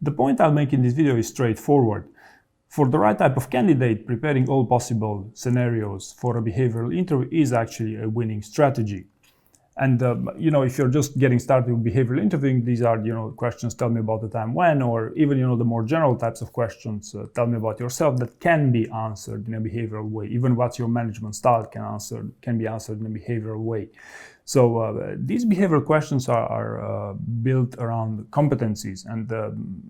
The point I'll make in this video is straightforward. For the right type of candidate, preparing all possible scenarios for a behavioral interview is actually a winning strategy. And if you're just getting started with behavioral interviewing, these are questions, tell me about the time when, or even the more general types of questions, tell me about yourself, that can be answered in a behavioral way. Even what's your management style can be answered in a behavioral way. So these behavioral questions are built around competencies, and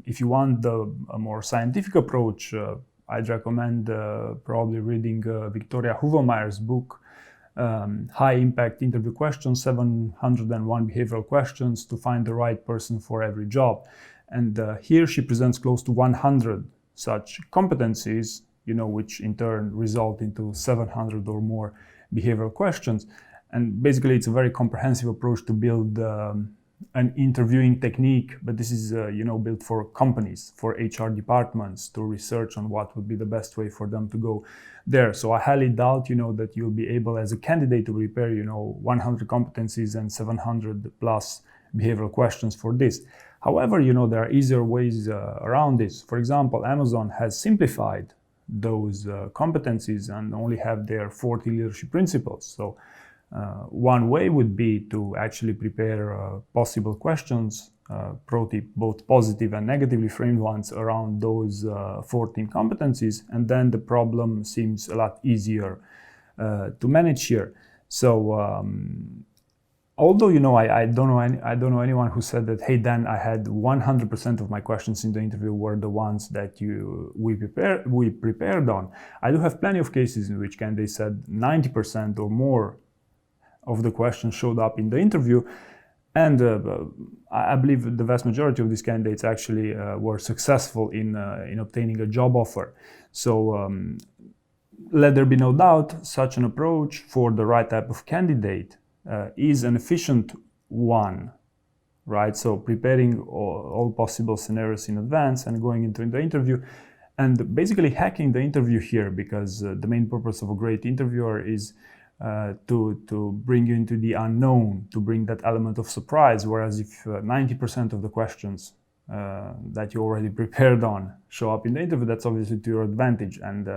if you want a more scientific approach, I'd recommend probably reading Victoria Hoover's book, High Impact Interview Questions, 701 Behavioral Questions to Find the Right Person for Every Job. And here she presents close to 100 such competencies, which in turn result into 700 or more behavioral questions. And basically it's a very comprehensive approach to build an interviewing technique, but this is built for companies, for HR departments to research on what would be the best way for them to go there. So I highly doubt that you'll be able as a candidate to prepare 100 competencies and 700 plus behavioral questions for this. However, there are easier ways around this. For example, Amazon has simplified those competencies and only have their 40 leadership principles. So one way would be to actually prepare possible questions, pro tip, both positive and negatively framed ones, around those 14 competencies, and then the problem seems a lot easier to manage here. So although I don't know anyone who said that, hey Dan, I had 100% of my questions in the interview were the ones that we prepared on. I do have plenty of cases in which candidates said 90% or more of the questions showed up in the interview, and I believe the vast majority of these candidates actually were successful in obtaining a job offer. So let there be no doubt, such an approach for the right type of candidate is an efficient one, right? So preparing all possible scenarios in advance and going into the interview and basically hacking the interview here, because the main purpose of a great interviewer is to bring you into the unknown, to bring that element of surprise. Whereas if 90% of the questions that you already prepared on show up in the interview, that's obviously to your advantage. And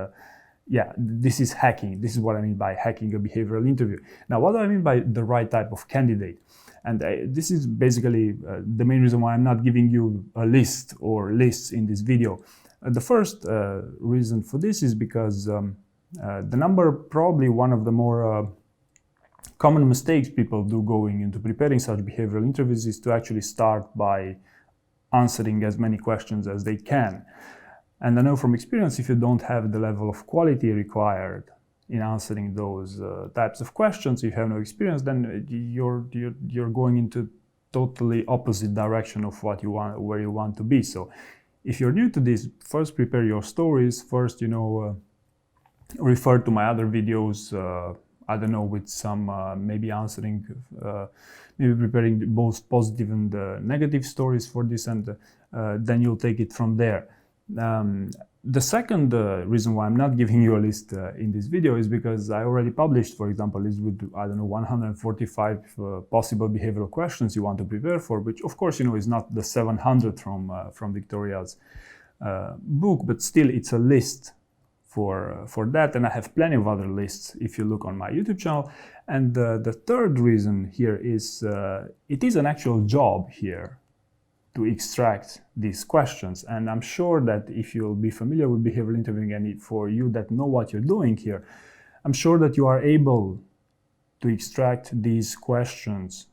this is hacking. This is what I mean by hacking a behavioral interview. Now, what do I mean by the right type of candidate? And this is basically the main reason why I'm not giving you a list or lists in this video. The first reason for this is because probably one of the more common mistakes people do going into preparing such behavioral interviews is to actually start by answering as many questions as they can. And I know from experience, if you don't have the level of quality required in answering those types of questions, if you have no experience, then you're going into totally opposite direction of what you want, where you want to be. So if you're new to this, first prepare your stories. First, refer to my other videos, I don't know, with some maybe answering, maybe preparing both positive and negative stories for this, and then you'll take it from there. The second reason why I'm not giving you a list in this video is because I already published, for example, a list with, 145 possible behavioral questions you want to prepare for, which of course, is not the 700 from Victoria's book, but still it's a list for that, and I have plenty of other lists if you look on my YouTube channel. And the third reason here is it is an actual job here to extract these questions, and I'm sure that if you'll be familiar with behavioral interviewing, and for you that know what you're doing here, I'm sure that you are able to extract these questions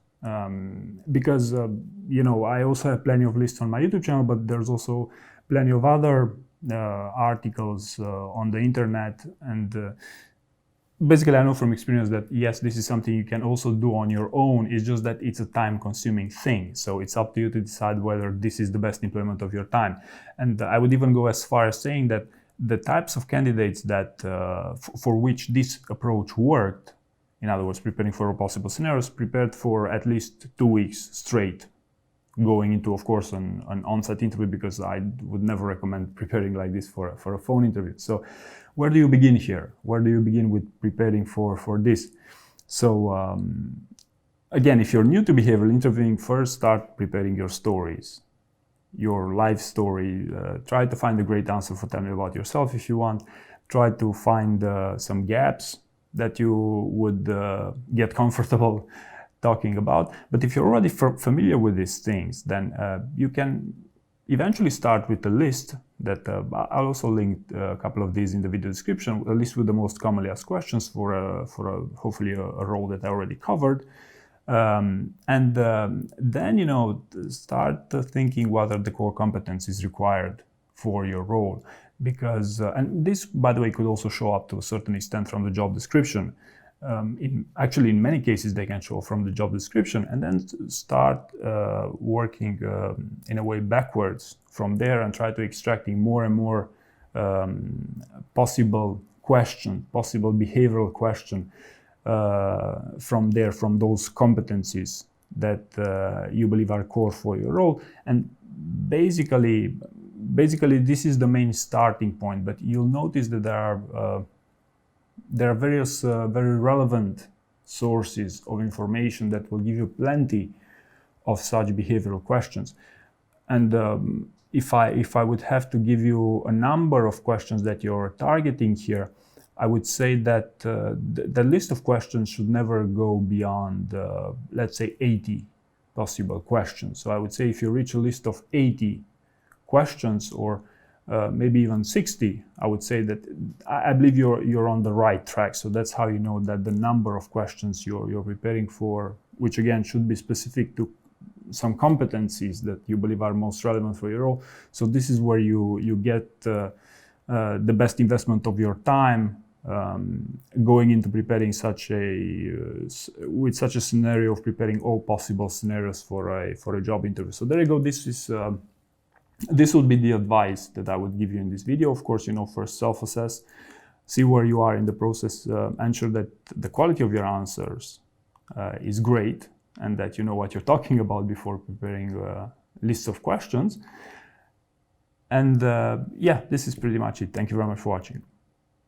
because I also have plenty of lists on my YouTube channel, but there's also plenty of other articles on the internet, and basically I know from experience that yes, this is something you can also do on your own. It's just that it's a time-consuming thing, so it's up to you to decide whether this is the best employment of your time. And I would even go as far as saying that the types of candidates that for which this approach worked, in other words, preparing for possible scenarios, prepared for at least 2 weeks straight, going into, of course, an on-site interview, because I would never recommend preparing like this for a phone interview. So where do you begin here? Where do you begin with preparing for this? So again, if you're new to behavioral interviewing, first start preparing your stories. your life story. Try to find a great answer for tell me about yourself if you want. Try to find some gaps that you would get comfortable talking about. But if you're already familiar with these things, then you can eventually start with a list that I'll also link a couple of these in the video description, a list with the most commonly asked questions for hopefully a role that I already covered. Then, start thinking what are the core competencies required for your role. Because, and this, by the way, could also show up to a certain extent from the job description. Actually, in many cases, they can show from the job description, and then start working in a way backwards from there and try to extracting more and more possible behavioral question from there, from those competencies that you believe are core for your role. And basically this is the main starting point, but you'll notice that there are various very relevant sources of information that will give you plenty of such behavioral questions. And if I would have to give you a number of questions that you're targeting here, I would say that the list of questions should never go beyond, let's say, 80 possible questions. So I would say if you reach a list of 80 questions, or maybe even 60, I would say that I believe you're on the right track. So that's how you know that the number of questions you're preparing for, which again should be specific to some competencies that you believe are most relevant for your role. So this is where you get the best investment of your time going into preparing with such a scenario of preparing all possible scenarios for a job interview. So there you go. This would be the advice that I would give you in this video. Of course, first self-assess, see where you are in the process, ensure that the quality of your answers is great and that you know what you're talking about before preparing lists of questions. And yeah, this is pretty much it. Thank you very much for watching.